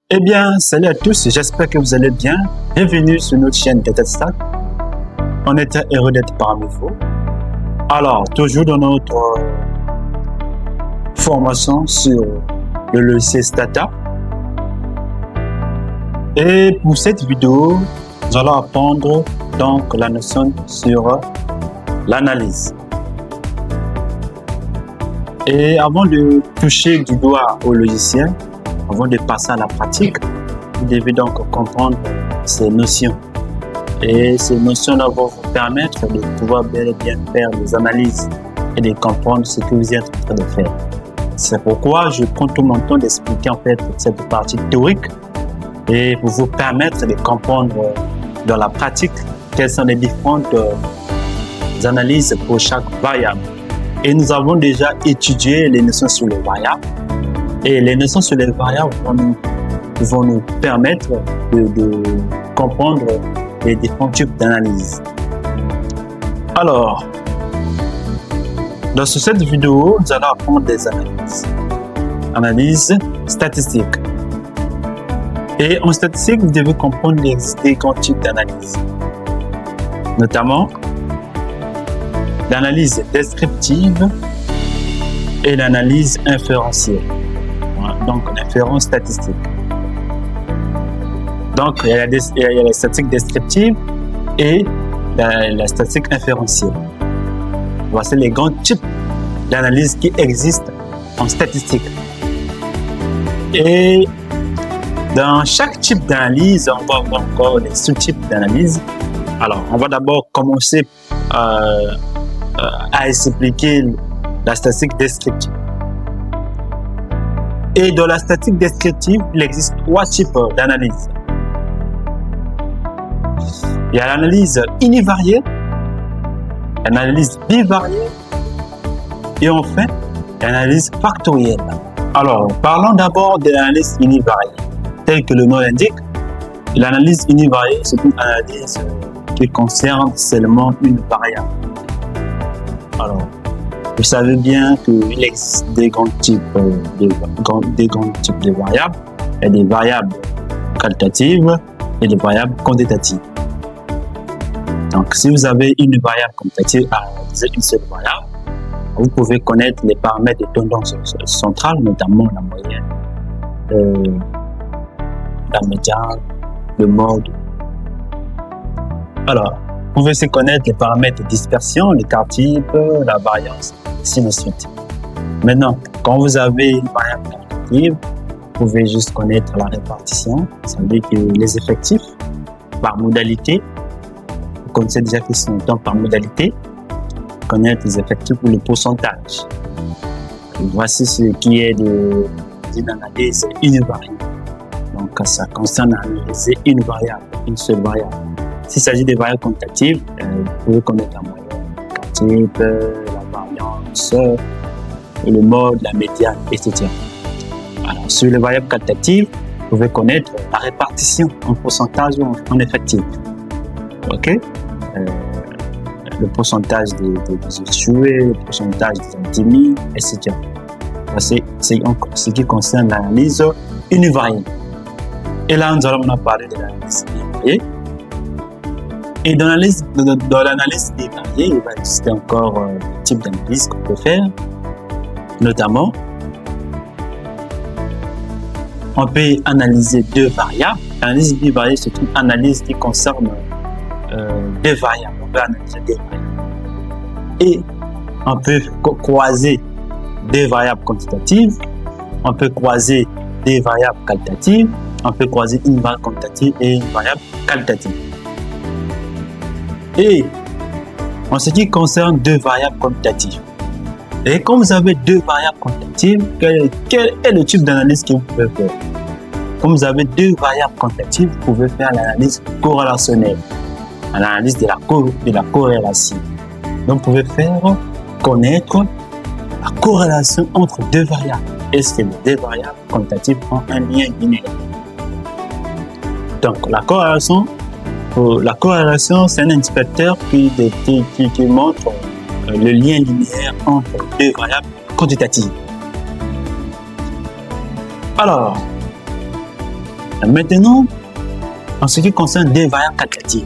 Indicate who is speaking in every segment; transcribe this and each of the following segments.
Speaker 1: Eh bien, salut à tous, j'espère que vous allez bien. Bienvenue sur notre chaîne DataStack. On était heureux d'être parmi vous. Alors, toujours dans notre formation sur le logiciel Stata. Et pour cette vidéo, nous allons apprendre donc la notion sur l'analyse. Et avant de toucher du doigt au logiciel, avant de passer à la pratique, vous devez donc comprendre ces notions. Et ces notions-là vont vous permettre de pouvoir bel et bien faire des analyses et de comprendre ce que vous êtes en train de faire. C'est pourquoi je prends tout mon temps d'expliquer en fait cette partie théorique et pour vous permettre de comprendre dans la pratique quelles sont les différentes analyses pour chaque variable. Et nous avons déjà étudié les notions sur les variables. Et les notions sur les variables vont nous permettre de comprendre les différents types d'analyse. Alors, dans cette vidéo, nous allons apprendre des analyses. Analyse statistique. Et en statistique, vous devez comprendre les différents types d'analyse. Notamment, l'analyse descriptive et l'analyse inférentielle. Donc, l'inférence statistique. Donc, il y a la statistique descriptive et la statistique inférentielle. Voici les grands types d'analyse qui existent en statistique. Et dans chaque type d'analyse, on va voir encore les sous-types d'analyse. Alors, on va d'abord commencer à expliquer la statistique descriptive. Et dans la statistique descriptive, il existe trois types d'analyse. Il y a l'analyse univariée, l'analyse bivariée et enfin l'analyse factorielle. Alors, parlons d'abord de l'analyse univariée. Tel que le nom l'indique, l'analyse univariée, c'est une analyse qui concerne seulement une variable. Alors, vous savez bien qu'il existe des grands types de variables. Il y a des variables qualitatives et des variables quantitatives. Donc, si vous avez une variable quantitative à analyser une seule variable, vous pouvez connaître les paramètres de tendance centrale, notamment la moyenne, la médiane, le mode. Alors, vous pouvez aussi connaître les paramètres de dispersion, l'écart type, la variance, ainsi de suite. Maintenant, quand vous avez une variable quantitative, vous pouvez juste connaître la répartition, ça veut dire que les effectifs par modalité, vous connaissez déjà qu'ils sont par modalité, connaître les effectifs ou le pourcentage. Et voici ce qui est d'une analyse univariée. Donc, ça concerne analyser une variable, une seule variable. S'il s'agit des variables quantitatives, vous pouvez connaître la moyenne, l'écart type, la variance, le mode, la médiane, etc. Alors, sur les variables qualitatives, vous pouvez connaître la répartition en pourcentage ou en effectif. OK? Le pourcentage des échoués, le pourcentage des admis, etc. C'est ce qui concerne l'analyse univariée. Et là, nous allons parler de l'analyse bivariée. Et dans l'analyse bivariée, il va exister encore des types d'analyse qu'on peut faire. Notamment, on peut analyser deux variables. L'analyse bivariée, c'est une analyse qui concerne deux variables. On peut analyser deux variables. Et on peut croiser deux variables quantitatives. On peut croiser des variables qualitatives. On peut croiser une variable quantitative et une variable qualitative. Et en ce qui concerne deux variables quantitatives, et quand vous avez deux variables quantitatives, quel est le type d'analyse que vous pouvez faire? Comme vous avez deux variables quantitatives, vous pouvez faire l'analyse corrélationnelle, l'analyse de la corrélation. Donc, vous pouvez faire connaître la corrélation entre deux variables. Est-ce que les deux variables quantitatives ont un lien linéaire? Donc, la corrélation, c'est un indicateur qui montre le lien linéaire entre deux variables quantitatives. Alors, Maintenant, en ce qui concerne des variables qualitatives,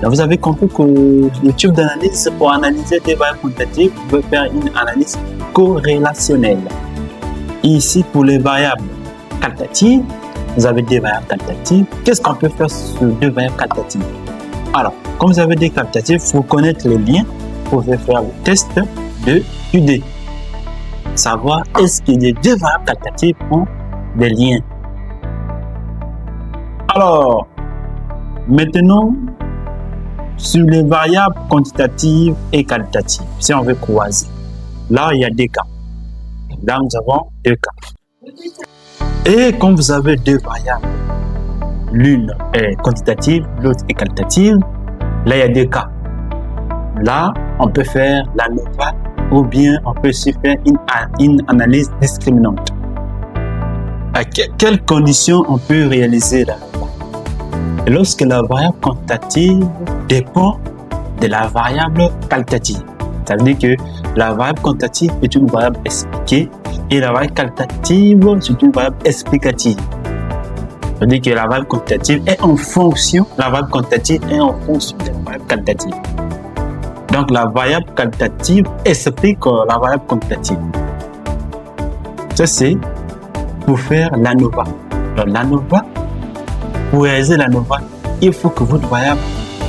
Speaker 1: là, vous avez compris que le type d'analyse, pour analyser des variables quantitatives, vous pouvez faire une analyse corrélationnelle. Ici, pour les variables qualitatives, vous avez des variables qualitatives. Qu'est-ce qu'on peut faire sur deux variables qualitatives? Alors, comme vous avez des qualitatives, il faut connaître les liens. Vous pouvez faire le test de QD. Savoir est-ce que les deux variables qualitatives ont des liens. Alors, maintenant, sur les variables quantitatives et qualitatives, si on veut croiser, là, il y a deux cas. Là, nous avons deux cas. Et quand vous avez deux variables, l'une est quantitative, l'autre est qualitative, là, il y a deux cas. Là, on peut faire l'ANOVA ou bien on peut aussi faire une analyse discriminante. À quelles conditions on peut réaliser l'ANOVA? Lorsque la variable quantitative dépend de la variable qualitative. Ça veut dire que la variable quantitative est une variable expliquée et la variable qualitative c'est une variable explicative. Ça veut dire que la variable quantitative est en fonction, de la variable qualitative. Donc la variable qualitative explique la variable quantitative. Ça c'est pour faire l'ANOVA. Donc l'ANOVA, pour réaliser l'ANOVA, il faut que votre variable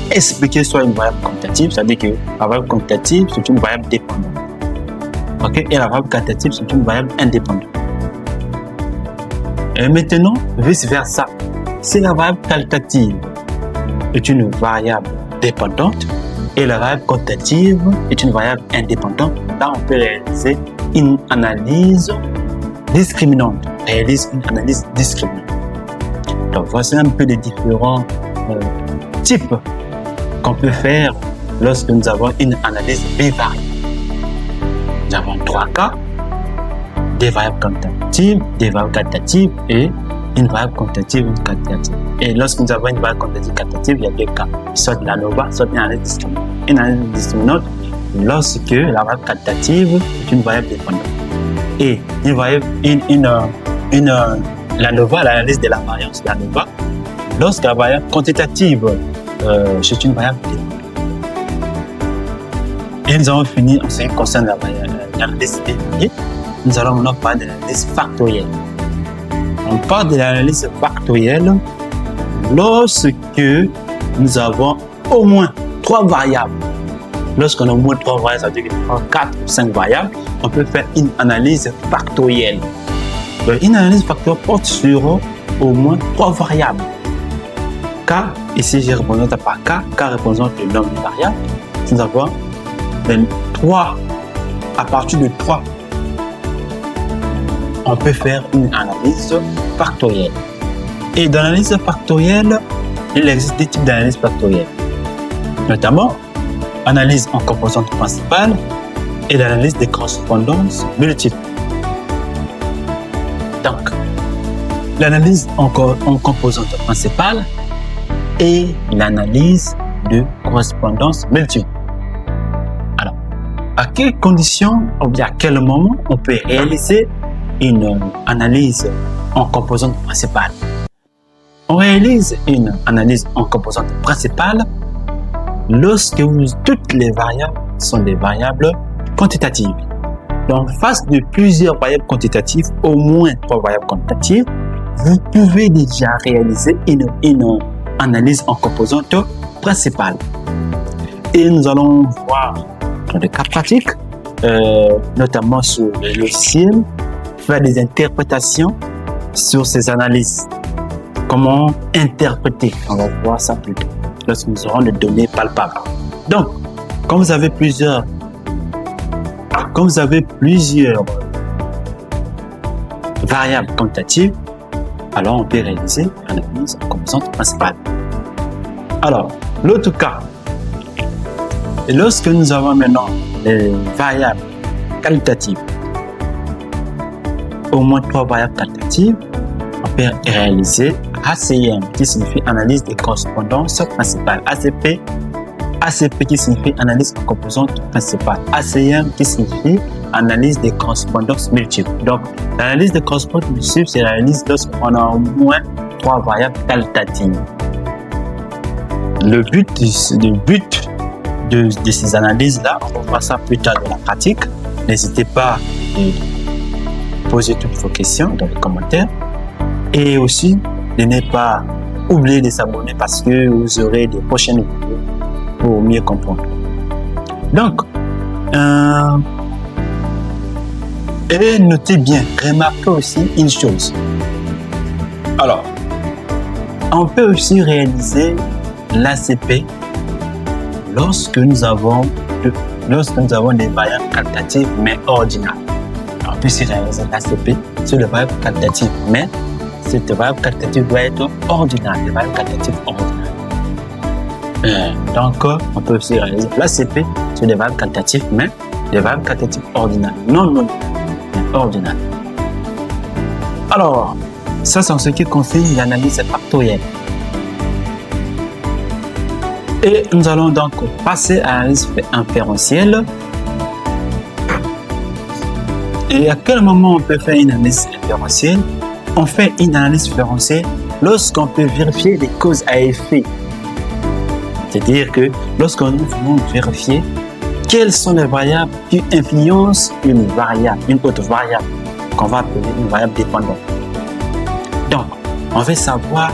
Speaker 1: expliquée soit une variable quantitative, c'est-à-dire que la variable quantitative c'est une variable dépendante. Okay? Et la variable qualitative c'est une variable indépendante. Et maintenant, vice-versa, si la variable qualitative est une variable dépendante et la variable quantitative est une variable indépendante, là on peut réaliser une analyse discriminante. Donc voici un peu les différents types qu'on peut faire lorsque nous avons une analyse bivariée. Nous avons trois cas, des variables quantitatives, des variables qualitatives et une variable quantitative, une qualitative. Et lorsque nous avons une variable quantitative qualitative, il y a deux cas, soit l'ANOVA, soit une analyse discriminante. Une analyse discriminante lorsque la variable qualitative est une variable dépendante. Et l'ANOVA, l'analyse de la variance, l'ANOVA, lorsque la variable quantitative c'est une variable dépendante. Et nous avons fini en ce qui concerne l'analyse bivariée. Nous allons maintenant parler de l'analyse factorielle. On parle de l'analyse factorielle lorsque nous avons au moins trois variables. Lorsqu'on a au moins trois variables, ça veut dire qu'on a 4 ou 5 variables, on peut faire une analyse factorielle. Donc, une analyse factorielle porte sur au moins 3 variables. K, ici j'ai représenté par K, K représente le nombre de variables. Nous avons 3, à partir de 3, on peut faire une analyse factorielle. Et dans l'analyse factorielle, il existe des types d'analyse factorielle. Notamment, analyse en composante principale et l'analyse des correspondances multiples. Donc, l'analyse en composante principale et l'analyse de correspondance multiple. Alors, à quelles conditions ou bien à quel moment on peut réaliser une analyse en composante principale? On réalise une analyse en composante principale lorsque toutes les variables sont des variables quantitatives. Donc, face de plusieurs variables quantitatives, au moins 3 variables quantitatives, vous pouvez déjà réaliser une analyse en composante principale. Et nous allons voir dans des cas pratiques, notamment sur les logiciels, faire des interprétations sur ces analyses. Comment interpréter? On va voir ça plus tard, lorsque nous aurons des données palpables. Donc, quand vous avez plusieurs variables quantitatives, alors on peut réaliser une analyse en composante principale. Alors, l'autre cas, et lorsque nous avons maintenant les variables qualitatives, au moins 3 variables qualitatives, on peut réaliser ACM, qui signifie analyse des correspondances principales. ACP qui signifie analyse en composante principale. ACM qui signifie analyse des correspondances multiples. Donc, l'analyse des correspondances multiples, c'est l'analyse lorsqu'on a au moins 3 variables qualitatives. Le but de ces analyses-là, on va voir ça plus tard dans la pratique. N'hésitez pas à poser toutes vos questions dans les commentaires. Et aussi, de ne pas oublier de s'abonner parce que vous aurez des prochaines vidéos pour mieux comprendre. Donc, et notez bien, remarquez aussi une chose. Alors, on peut aussi réaliser l'ACP lorsque nous avons des variables qualitatives mais ordinales. On peut aussi réaliser l'ACP sur les variables qualitatives, mais cette variable qualitative doit être ordinale, les variables qualitatives ordinales. Donc, on peut aussi réaliser l'ACP sur des variables qualitatives, mais des variables qualitatives ordinales, non mais ordinales. Alors, ça c'est en ce qui concerne l'analyse factorielle. Et nous allons donc passer à l'analyse inférentielle. Et à quel moment on peut faire une analyse inférentielle? On fait une analyse différentielle lorsqu'on peut vérifier les causes à effet. C'est-à-dire que lorsqu'on veut vérifier quelles sont les variables qui influencent une autre variable, qu'on va appeler une variable dépendante. Donc, on veut savoir,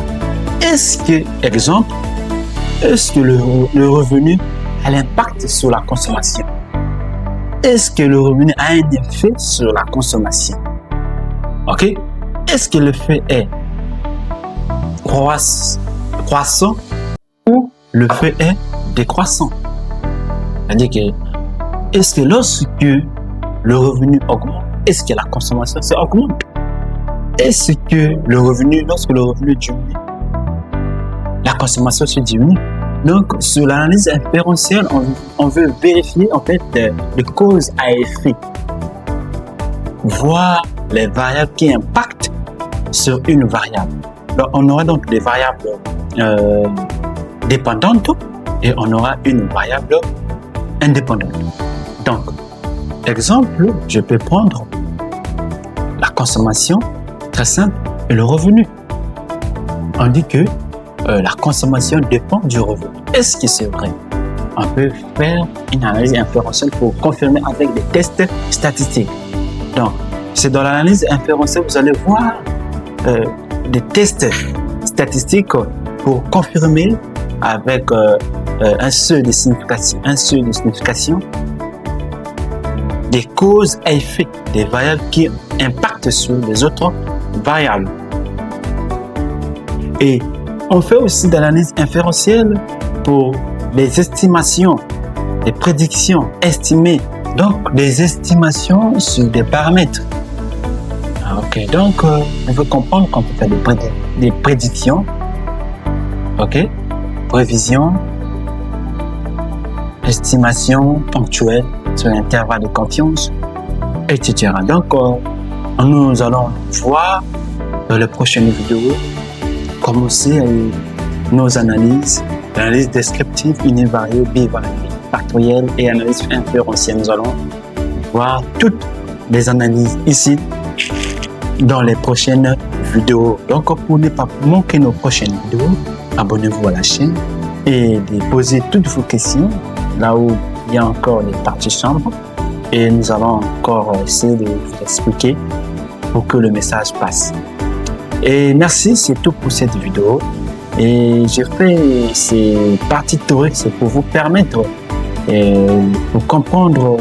Speaker 1: est-ce que le revenu a l'impact sur la consommation? Est-ce que le revenu a un effet sur la consommation? Ok? Est-ce que le fait est croissant ou le fait est décroissant? C'est-à-dire que, est-ce que lorsque le revenu augmente, est-ce que la consommation augmente? Est-ce que lorsque le revenu diminue, la consommation se diminue? Donc, sur l'analyse inférentielle, on veut vérifier en fait les causes à effet, voir les variables qui impactent sur une variable. Alors, on aura donc des variables dépendantes et on aura une variable indépendante. Donc, exemple, je peux prendre la consommation, très simple, et le revenu. On dit que la consommation dépend du revenu. Est-ce que c'est vrai? On peut faire une analyse inférentielle pour confirmer avec des tests statistiques. Donc, c'est dans l'analyse inférentielle, vous allez voir des tests statistiques pour confirmer avec un seuil de signification des causes à effet, des variables qui impactent sur les autres variables. Et on fait aussi de l'analyse inférentielle pour les estimations, les prédictions estimées, donc des estimations sur des paramètres. Ok, donc on veut comprendre qu'on peut faire des prédictions, ok, prévisions, estimation ponctuelle sur l'intervalle de confiance, etc. Donc, nous allons voir dans les prochaines vidéos commencer nos analyses, l'analyse descriptive, univariée, bivariée, factorielle et analyse inférentielle. Nous allons voir toutes les analyses ici dans les prochaines vidéos. Donc, pour ne pas manquer nos prochaines vidéos, abonnez-vous à la chaîne et posez toutes vos questions là où il y a encore des parties sombres et nous allons encore essayer de vous expliquer pour que le message passe. Et merci, c'est tout pour cette vidéo. Et j'ai fait ces parties théoriques, c'est pour vous permettre de comprendre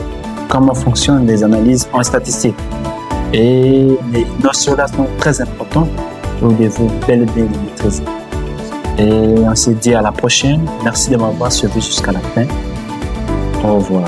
Speaker 1: comment fonctionnent les analyses en statistique. Et les notions-là sont très importantes, vous devez bel et bien les maîtriser. Et on se dit à la prochaine. Merci de m'avoir suivi jusqu'à la fin. Au revoir.